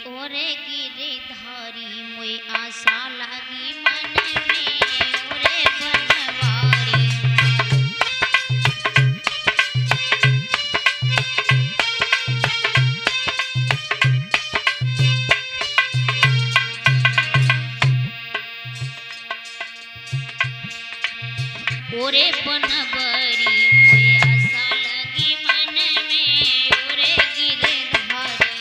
ओरे गिरधारी मोय आशा लागी मन में ओरे बनवारी ओरे बनवारी मोय आशा लागी मन में ओरे गिरधारी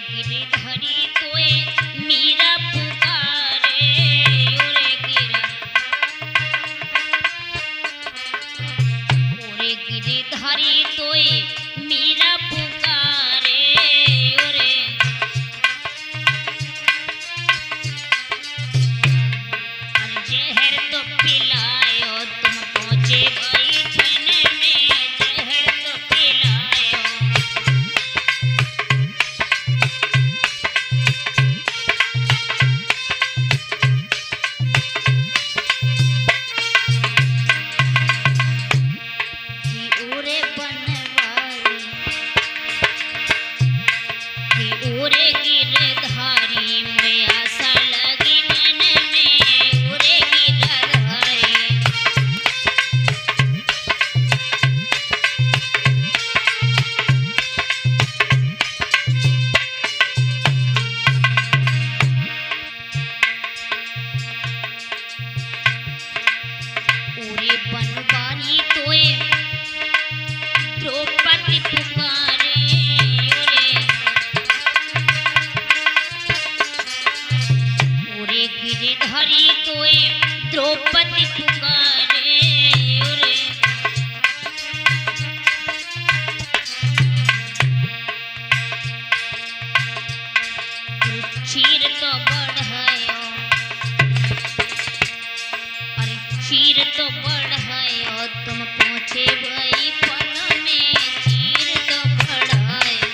गिरधरी तोए मीरा पुकारे ओरे गिरधरी तोए मीरा पुकारे ओरे अरे जहर तो पिलायो तुम पहुंचे भाई छन में जहर तो पिलायो ओरे गिरधारी मोय आशा लगी मन में ओरे गिरधारी ओरे बनवारी तोए द्रौपदी पुकारे गिरधरी तोए द्रौपदी पुकारे ओरे क्षीर तो बढ़ायो अरे क्षीर तो बढ़ायो तुम पहुंचे भाई फल में क्षीर तो बढ़ायो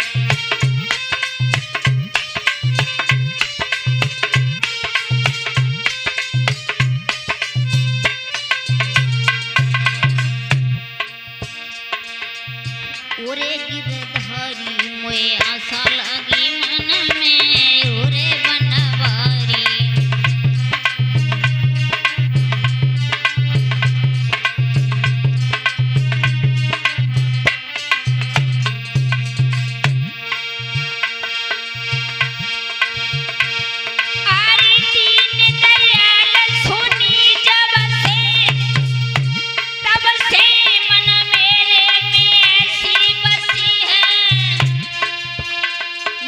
ओरे गिरधारी मोय आशा लगी मन में ओरे बनवारी आरी दीन दयाल सुनी जब से तब से मन मेरे में ऐसी बसी है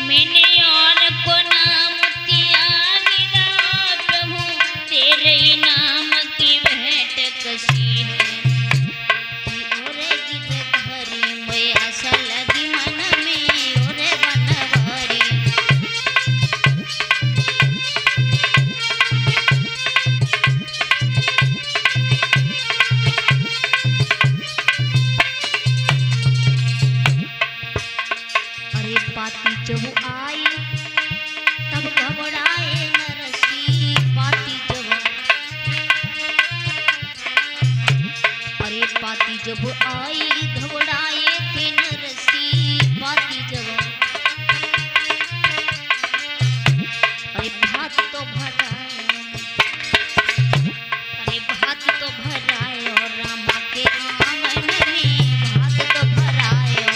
मैंने और को नाम दिया निदा प्रभु तेरे ही नाम की भेंट कसी है ओरे गिरधरी मोय आशा लगी मन में ओरे बनवारी अरे पाती जब आई तब घबराए नरसी पाती जब अरे पाती जब आई घबराए थे नरसी पाती जब अरे भात तो भराए अरे भात तो भराए और रामा के आंगन में भात तो भराए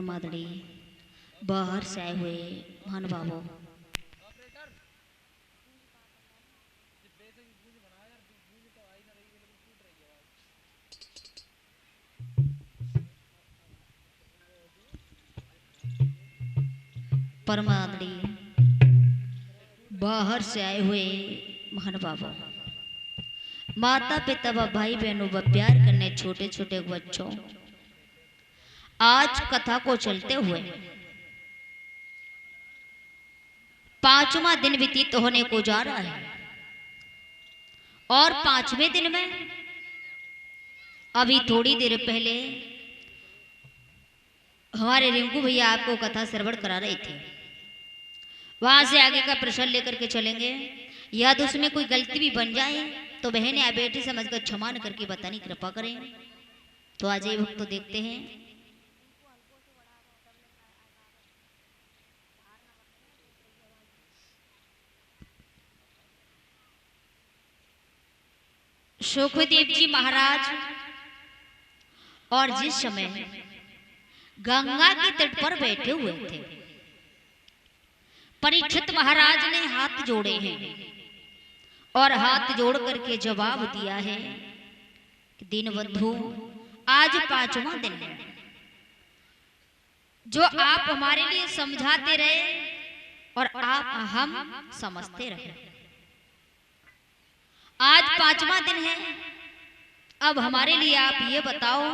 परमादड़ी बाहर से आए हुए महानुभावों, परमादड़ी बाहर से आए हुए महानुभावों, माता पिता व भाई बहनों व प्यार करने छोटे छोटे बच्चों, आज कथा को चलते हुए 5वां दिन व्यतीत होने को जा रहा है और 5वें दिन में अभी थोड़ी देर पहले हमारे रिंकू भैया आपको कथा श्रवण करा रहे थे। वहां से आगे का प्रश्न लेकर के चलेंगे। यदि उसमें कोई गलती भी बन जाए तो बहन या बेटी समझकर क्षमा करके बताने की कृपा करें। तो आज ये भक्त तो देखते हैं। सुखदेव जी महाराज और जिस समय गंगा के तट पर बैठे हुए थे, परीक्षित महाराज ने हाथ जोड़े हैं और हाथ जोड़ करके जवाब दिया है कि दीनबंधु, आज 5वां दिन है। जो आप हमारे लिए समझाते रहे और आप हम समझते रहे। आज 5वां दिन है। अब हमारे लिए आप ये बताओ,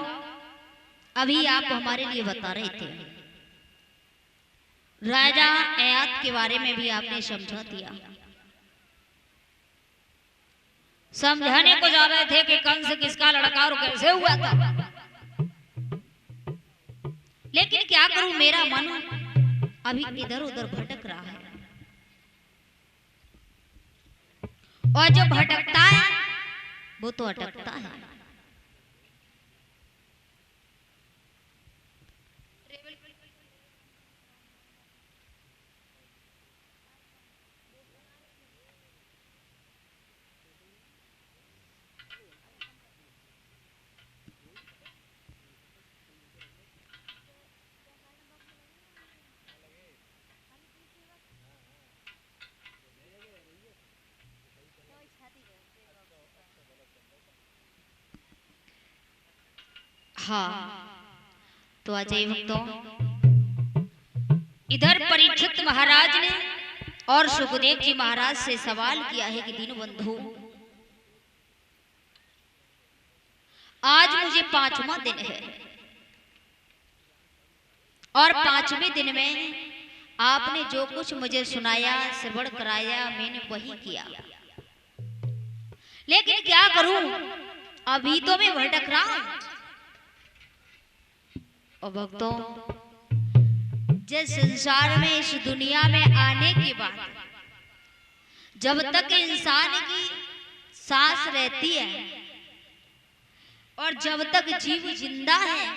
अभी आप हमारे लिए बता रहे थे राजा अयात के बारे में भी आपने समझा दिया। समझाने को जा रहे थे कि कंस किसका लड़का और कैसे हुआ था, लेकिन क्या करूं, मेरा मन अभी इधर उधर भटक रहा है। और जो भटकता है वो तो अटकता है। हाँ, तो अजय भक्तों, इधर परीक्षित महाराज ने और सुखदेव जी महाराज से सवाल किया है कि दीनबंधु, आज मुझे 5वां दिन है और 5वें दिन में आपने जो कुछ मुझे सुनाया, श्रवण कराया, मैंने वही किया। लेकिन क्या करूं, अभी तो मैं भटक रहा हूं। और भक्तों, जिस संसार में, इस दुनिया में आने के बाद जब तक इंसान की सांस रहती है और जब तक जीव जिंदा है,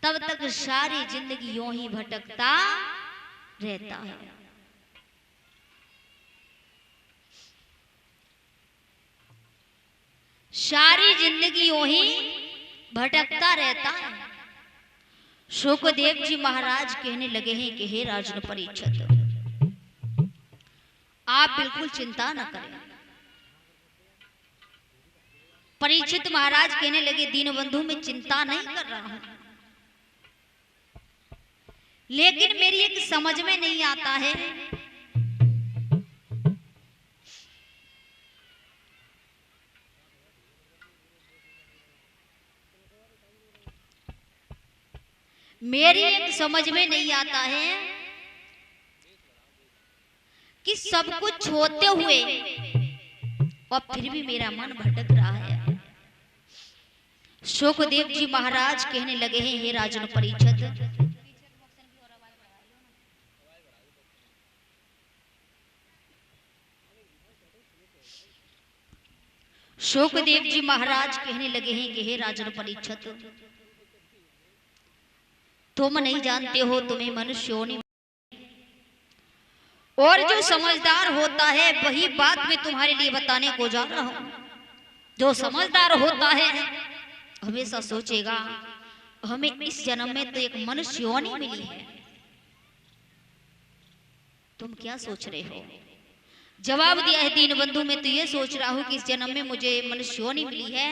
तब तक सारी जिंदगी यूं ही भटकता रहता है। सारी जिंदगी यूं ही भटकता रहता है। सुखदेव जी महाराज कहने लगे हैं कि हे राजन परीक्षित, आप बिल्कुल चिंता न करें। परीक्षित महाराज कहने लगे, दीनबंधु, मैं चिंता नहीं कर रहा हूं, लेकिन मेरी एक समझ में नहीं आता है कि सब कुछ होते हुए और फिर भी मेरा मन भटक रहा है। सुखदेव जी महाराज कहने लगे हैं, हे राजन परीक्षित, सुखदेव जी महाराज कहने लगे हैं कि हे राजन परीक्षित, तुम नहीं जानते हो, तुम्हें मनुष्य होने और जो समझदार होता है वही बात मैं तुम्हारे लिए बताने को जा रहा हूं। जो समझदार होता है हमेशा सोचेगा हमें इस जन्म में तो एक मनुष्य योनि मिली है। तुम क्या सोच रहे हो? जवाब दिया है दीनबंधु, मैं तो ये सोच रहा हूं कि इस जन्म में मुझे मनुष्य योनि मिली है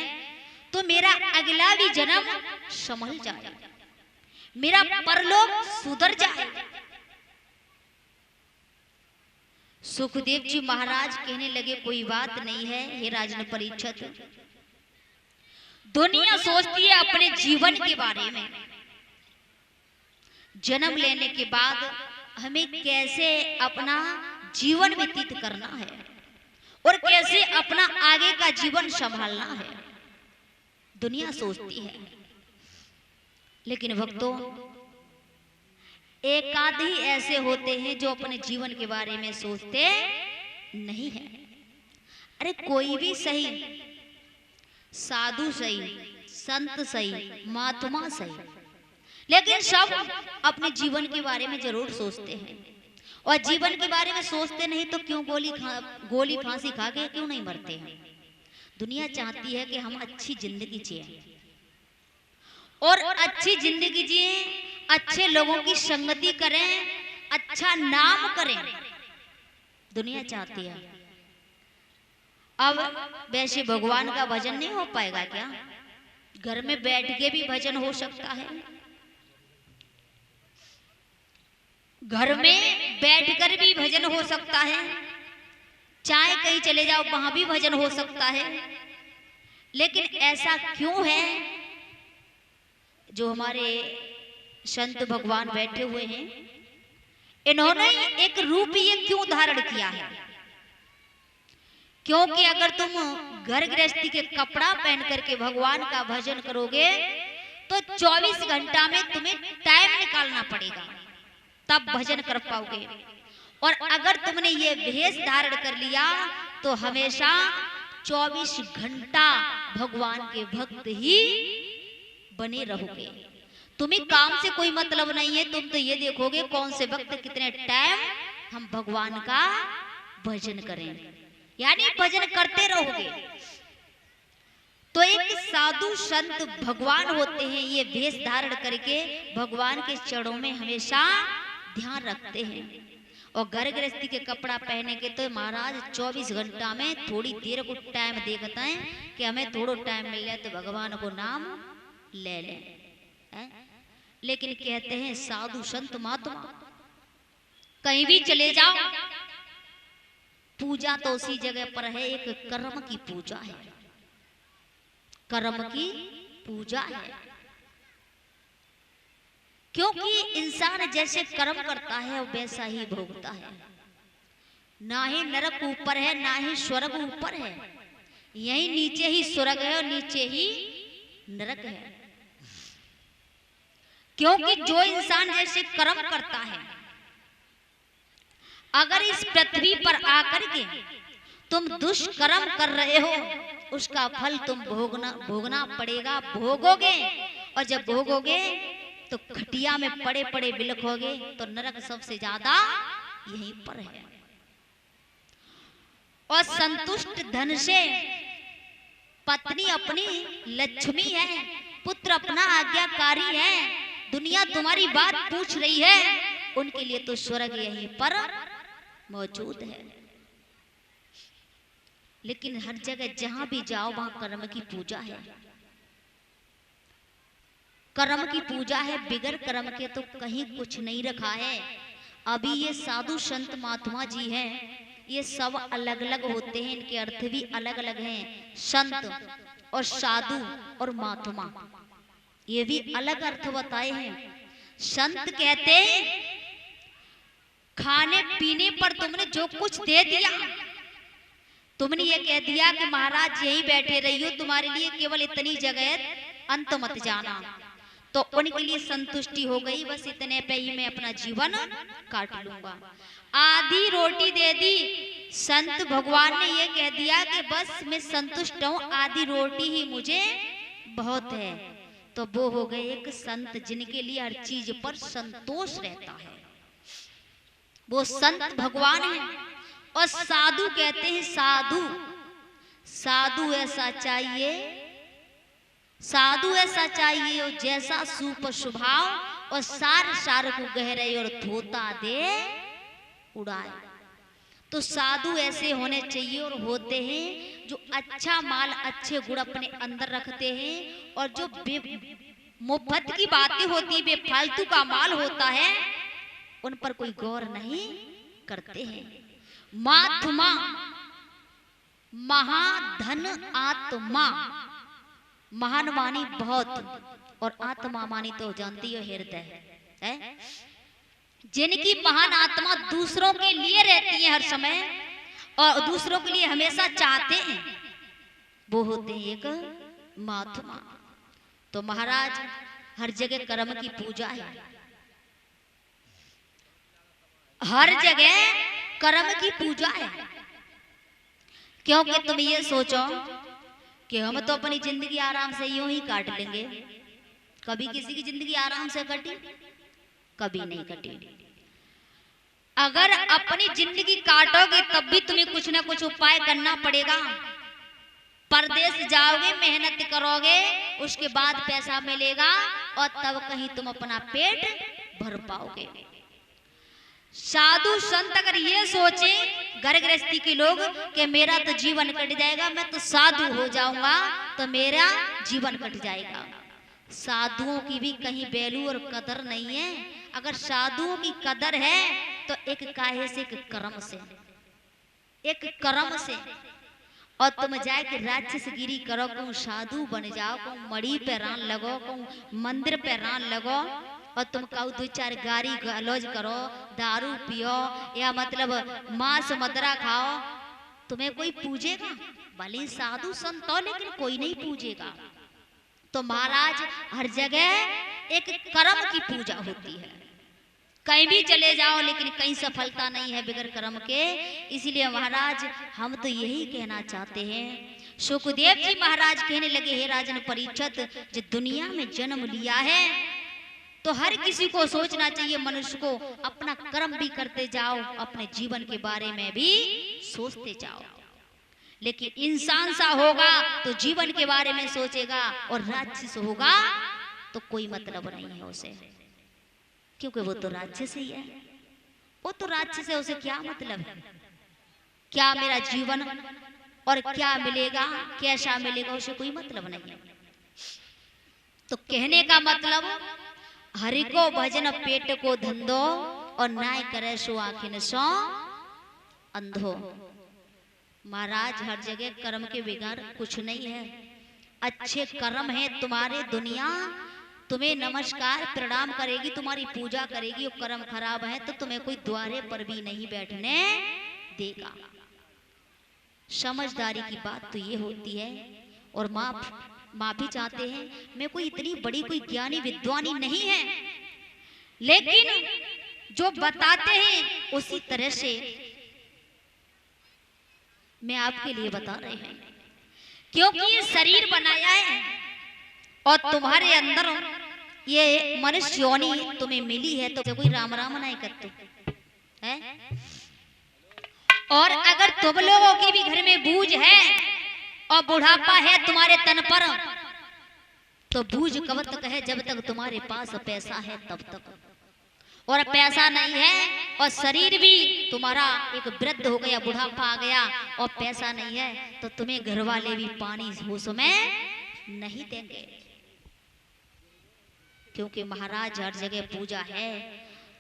तो मेरा अगला भी जन्म संभल जाए, मेरा परलोक सुधर जाए। सुखदेव जी महाराज कहने लगे कोई बात नहीं है हे राजन परीक्षित, दुनिया सोचती है अपने जीवन के बारे में, जन्म लेने के बाद हमें कैसे अपना जीवन व्यतीत करना है और कैसे अपना आगे का जीवन संभालना है, दुनिया सोचती है। लेकिन भक्तों, एकाध ही ऐसे होते हैं जो अपने जीवन के बारे में सोचते नहीं है। अरे कोई भी सही, साधु सही, संत सही, महात्मा सही, लेकिन सब अपने जीवन के बारे में जरूर सोचते हैं। और जीवन के बारे में सोचते नहीं तो क्यों गोली फांसी खा के क्यों नहीं मरते हैं? दुनिया चाहती है कि हम अच्छी जिंदगी जिए और अच्छी जिंदगी जिए, अच्छे लोगों की संगति करें, अच्छा नाम करें, दुनिया चाहती है। अब वैसे भगवान का भजन नहीं हो पाएगा क्या? घर में बैठ के भी भजन हो सकता है, घर में बैठकर भी भजन हो सकता है, चाहे कहीं चले जाओ वहां भी भजन हो सकता है। लेकिन ऐसा क्यों है जो हमारे संत भगवान बैठे हुए हैं, इन्होंने एक रूप ये क्यों धारण किया है? क्योंकि अगर तुम घर गृहस्थी के कपड़ा पहन करके भगवान का भजन करोगे तो 24 घंटा में तुम्हें टाइम निकालना पड़ेगा, तब भजन कर पाओगे। और अगर तुमने ये भेष धारण कर लिया तो हमेशा 24 घंटा भगवान के भक्त ही बने रहोगे। तुम्हें काम से कोई मतलब नहीं है, तुम तो ये देखोगे कौन से वक्त कितने टाइम हम भगवान का भजन करें, यानी भजन करते रहोगे। तो एक साधु संत भगवान होते हैं, ये वेश धारण करके भगवान के चरणों में हमेशा ध्यान रखते हैं। और घर गृहस्थी के कपड़ा पहने के तो महाराज 24 घंटा में थोड़ी देर को टाइम देखता है कि हमें थोड़ा टाइम मिल जाए तो भगवान को नाम ले लें। लेकिन कहते हैं साधु संत महात्मा कहीं भी चले जाओ, पूजा तो उसी जगह पर है, एक कर्म की पूजा है, कर्म की पूजा है। क्योंकि इंसान जैसे कर्म करता है वैसा ही भोगता है। ना ही नरक ऊपर है ना ही स्वर्ग ऊपर है, यही नीचे ही स्वर्ग है और नीचे ही नरक है। क्योंकि जो इंसान जैसे कर्म करता है, अगर इस पृथ्वी पर आकर के तुम दुष्कर्म कर रहे हो, उसका फल तुम भोगना पड़ेगा, भोगोगे। और जब भोगोगे तो खटिया में पड़े पड़े बिलखोगे, तो नरक सबसे ज्यादा यहीं पर है। और संतुष्ट धन से पत्नी अपनी लक्ष्मी है, पुत्र अपना आज्ञाकारी है, दुनिया तुम्हारी बात पूछ रही है, उनके लिए तो स्वर्ग यहीं पर मौजूद है। लेकिन हर जगह जहां भी जाओ वहां कर्म की पूजा है, कर्म की पूजा है, बिगर कर्म के तो कहीं कुछ नहीं रखा है। अभी ये साधु संत महात्मा जी हैं, ये सब अलग अलग होते हैं, इनके अर्थ भी अलग अलग हैं। संत और साधु और महात्मा ये भी अलग अर्थ बताए हैं। संत कहते हैं खाने पीने पर तुमने जो कुछ दे दिया, तुमने ये कह दिया कि महाराज यहीं बैठे रहियो, तुम्हारे लिए केवल इतनी जगह, अंत मत जाना, तो उनके लिए संतुष्टि हो गई, बस इतने पे ही मैं अपना जीवन काट लूंगा। आधी रोटी दे दी, संत भगवान ने ये कह दिया कि बस मैं संतुष्ट हूं, आधी रोटी ही मुझे बहुत है, तो वो हो गए एक संत जिनके लिए हर चीज पर संतोष रहता है, वो संत भगवान है। और साधु कहते हैं साधु, साधु ऐसा चाहिए साधु ऐसा चाहिए और जैसा सूप स्वभाव और सार सार को गहरे और धोता दे उड़ाए। तो साधु ऐसे होने चाहिए और होते हैं जो अच्छा माल अच्छे गुण अपने अंदर रखते हैं और जो मुफ्त की बातें होती है बेफालतू का माल होता है उन पर कोई गौर नहीं करते हैं। महात्मा महाधन आत्मा, महान मानी बहुत और आत्मा मानी तो जानती हो हृदय है। जिनकी महान आत्मा दूसरों के लिए रहती है हर समय और दूसरों के लिए हमेशा चाहते हैं, वो होते हैं एक महात्मा। तो महाराज हर जगह कर्म की पूजा है, हर जगह कर्म की पूजा है। क्योंकि तुम ये सोचो कि हम तो अपनी जिंदगी आराम से यूं ही काट लेंगे। कभी किसी की जिंदगी आराम से कटी? कभी नहीं कटी। अगर अपनी जिंदगी काटोगे तब भी तुम्हें कुछ ना कुछ उपाय करना पड़ेगा। परदेश जाओगे, मेहनत करोगे, उसके बाद पैसा मिलेगा और तब कहीं तुम अपना पेट भर पाओगे। साधु संत अगर ये सोचे घर गृहस्थी के लोग कि मेरा तो जीवन कट जाएगा, मैं तो साधु हो जाऊंगा तो मेरा जीवन कट जाएगा। साधुओं की भी कहीं वैल्यू और कदर नहीं है। अगर साधुओं की कदर है तो एक काहे से, एक कर्म से, एक कर्म से। और तुम जाए कि राक्षस गिरी करो, कहूँ साधु बन जाओ, कहूँ मड़ी पे रान लगो, कहूँ मंदिर पे रान लगो और तुम कहू दो चार गारी गलौज करो, दारू पियो या मतलब मांस मदरा खाओ, तुम्हें कोई पूजेगा? भले साधु संत हो लेकिन कोई नहीं पूजेगा। तो महाराज हर जगह एक कर्म की पूजा होती है। कहीं भी चले जाओ लेकिन कहीं सफलता नहीं है बिगर कर्म के। इसलिए महाराज हम तो यही कहना चाहते हैं। सुखदेव जी महाराज कहने लगे, हे राजन परीक्षित, जो दुनिया में जन्म लिया है तो हर किसी को सोचना चाहिए, मनुष्य को अपना कर्म भी करते जाओ, अपने जीवन के बारे में भी सोचते जाओ। लेकिन इंसान सा होगा तो जीवन के बारे में सोचेगा और राक्षस होगा तो कोई मतलब नहीं है उसे, क्योंकि वो तो राक्षस ही है। वो तो राक्षस है, उसे क्या मतलब है? क्या मेरा जीवन और क्या मिलेगा, कैसा मिलेगा, उसे कोई मतलब नहीं है। तो कहने का मतलब, हरि को भजन पेट को धंधो और नाय करे सो आखिन सो अंधो। महाराज हर जगह कर्म के बिगाड़ कुछ नहीं है। अच्छे कर्म है तुम्हारे, दुनिया तुम्हें नमस्कार प्रणाम करेगी, तुम्हारी पूजा करेगी। और कर्म खराब है तो तुम्हें कोई द्वारे पर भी नहीं बैठने देगा। समझदारी की बात तो ये होती है। और माफी चाहते हैं, मैं कोई इतनी बड़ी कोई ज्ञानी विद्वानी नहीं है, लेकिन जो बताते हैं उसी तरह से मैं आपके लिए बता रहे हैं। क्योंकि ये शरीर बनाया है और तुम्हारे अंदर ये मनुष्य योनि तुम्हें मिली है, तो कोई राम राम नहीं करते है। और अगर तुम लोगों की भी घर में बूझ है और बुढ़ापा है तुम्हारे तन पर, तो बूझ कब तक है? जब तक तुम्हारे पास पैसा है तब तक। और पैसा नहीं है और शरीर भी तुम्हारा एक वृद्ध हो गया, बुढ़ापा आ गया और पैसा नहीं है, तो तुम्हें घर वाले भी पानी होश में नहीं देंगे। क्योंकि महाराज हर जगह पूजा है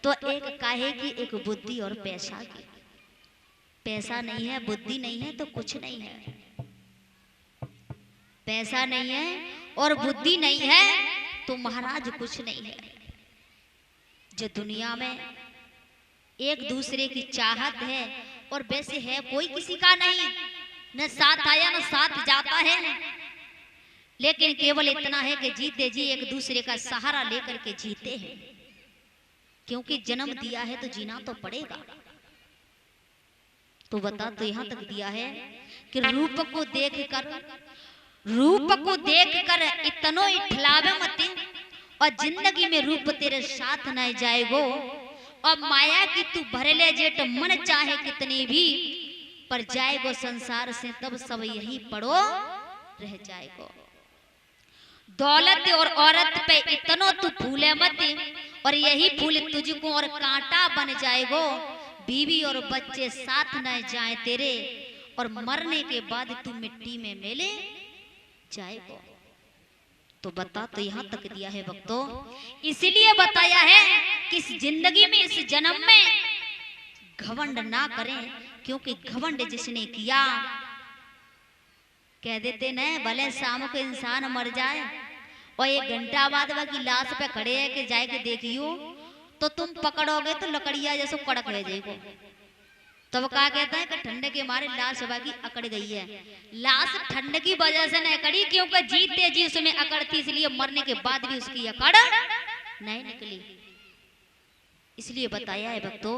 तो एक काहे की, एक बुद्धि और पैसा की। पैसा नहीं है, बुद्धि नहीं है तो कुछ नहीं है। पैसा नहीं है और बुद्धि नहीं है तो महाराज कुछ नहीं है। जो दुनिया में एक दूसरे की चाहत है और वैसे है कोई किसी का नहीं, न साथ आया न साथ जाता है, लेकिन केवल इतना है कि जीते जी एक दूसरे का सहारा लेकर के जीते हैं। क्योंकि जन्म दिया है तो जीना तो पड़ेगा। तो बता, तो यहां तक दिया है कि रूप को देखकर इतनो इठलावे मत, और जिंदगी में रूप तेरे साथ न जाएगो। और माया की तू भर ले जेठ मन चाहे कितनी भी, पर जाएगो संसार से तब सब यही पड़ो रह जाएगो। दौलत और औरत पे इतनो तू फूले मत, और यही फूल तुझको और कांटा बन जाएगो। बीवी और बच्चे साथ न जाए तेरे, और मरने के बाद तू मिट्टी में मिले जाएगो। तो बता, तो यहाँ तक दिया है भक्तों। इसलिए बताया है कि इस जिंदगी में, इस जन्म में घमंड ना करें, क्योंकि घमंड जिसने किया, कह देते न भले शाम को इंसान मर जाए और 1 घंटा बाद की लाश पे खड़े है कि जाए के देखियो, तो तुम पकड़ोगे तो लकड़िया जैसे कड़क रह जाएगो। तब क्या कहता है कि ठंडे के मारे लाश बाकी अकड़ गई है। लाश ठंड की वजह से नहीं अकड़ी, क्योंकि जीते जी उसमें अकड़ थी, इसलिए मरने के बाद भी उसकी अकड़ नहीं निकली। इसलिए बताया है भक्तों।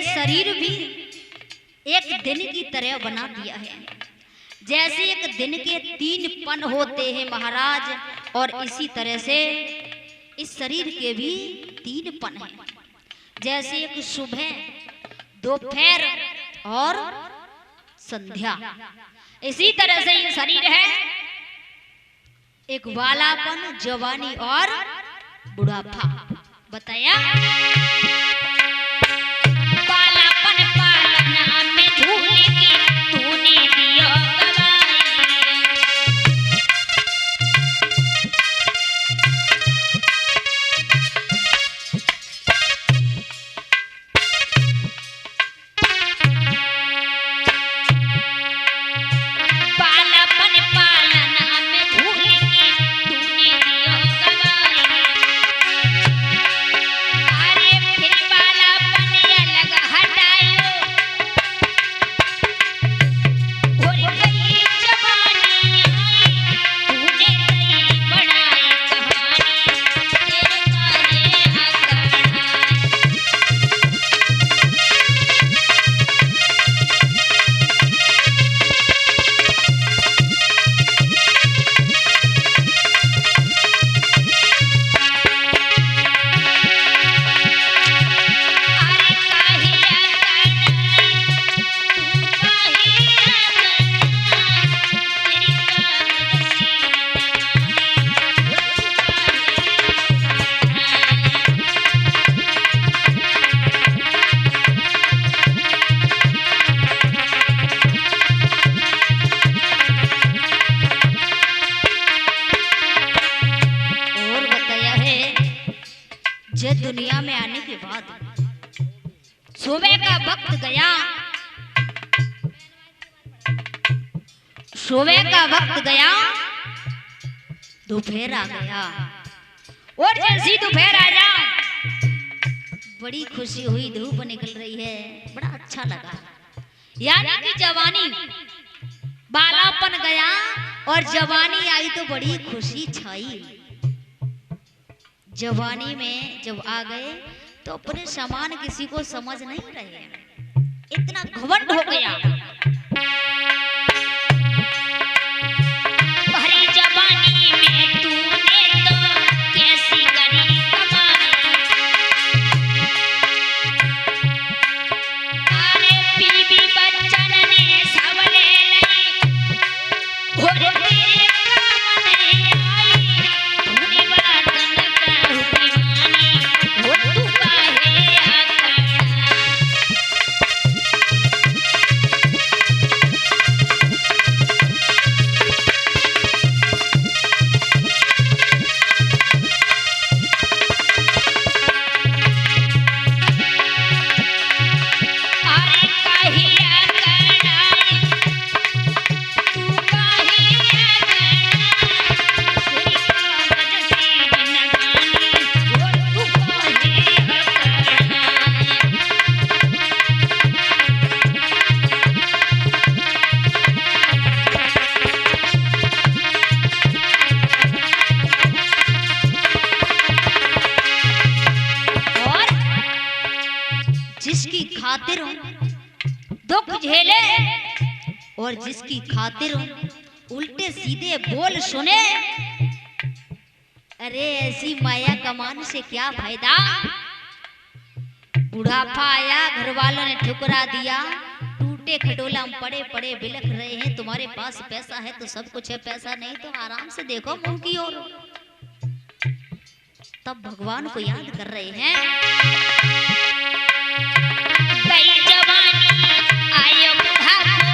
शरीर भी एक दिन की तरह बना दिया है। जैसे एक दिन के 3 पन होते हैं महाराज, और इसी तरह से इस शरीर के भी 3 पन हैं। जैसे एक सुबह, दोपहर और संध्या, इसी तरह से ये शरीर है। एक बालापन, जवानी और बुढ़ापा बताया। दुनिया में आने के बाद सुबह का वक्त गया, सुबह का वक्त गया, दोपहर आ गया। और जैसी दोपहर आया, बड़ी खुशी हुई, धूप निकल रही है, बड़ा अच्छा लगा। यानी कि जवानी, बालापन गया और जवानी आई तो बड़ी खुशी छाई। जवानी में जब आ गए तो अपने समान किसी को समझ नहीं रहे, इतना घमंड हो गया। भरी जवानी में तूने तो कैसी करी कमाई, अरे बीबी बच्चन ने सब ले ली, और तेरे काम नहीं आई, तूने वतन का हुक्मानी, वो तू काहे आकर खातिर दुख झेले और जिसकी खातिर उल्टे सीधे बोल सुने। अरे ऐसी माया कमाने से क्या फायदा। बुढ़ापा आया, घर वालों ने ठुकरा दिया, टूटे खटोला हम पड़े पड़े बिलख रहे हैं। तुम्हारे पास पैसा है तो सब कुछ है, पैसा नहीं तो आराम से देखो मुंह की ओर। तब भगवान को याद कर रहे हैं। गई जवानी आयो बुढ़ापो,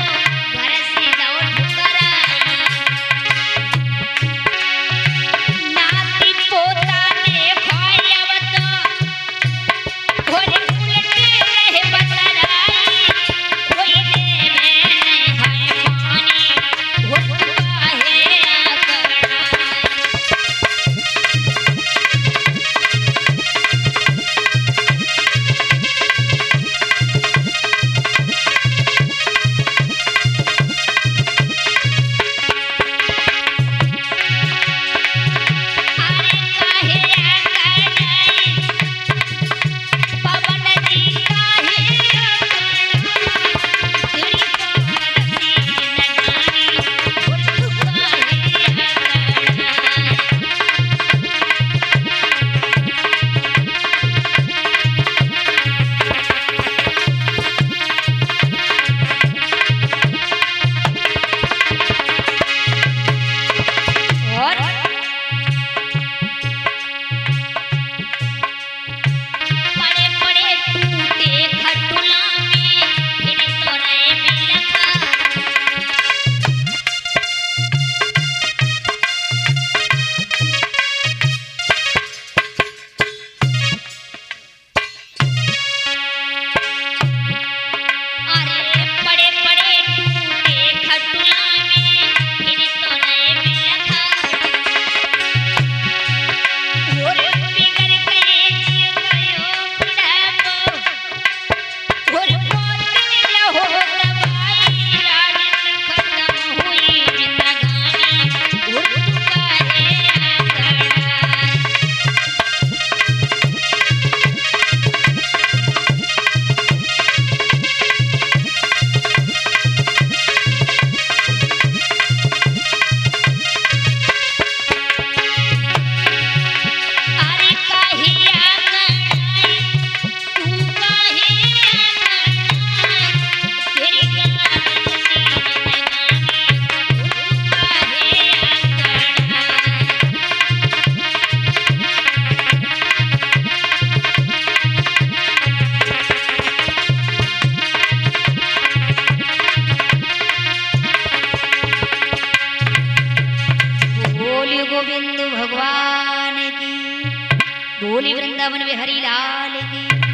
घर से जाओ ठुकरा। नाती पोता ने खोयवत, घोड़े उलटे रहे बतराई। कोई दे में हाय पानी, वो काहे आकड़ाई। गोविंद भगवान की, बोली वृंदावन बिहारी लाल की।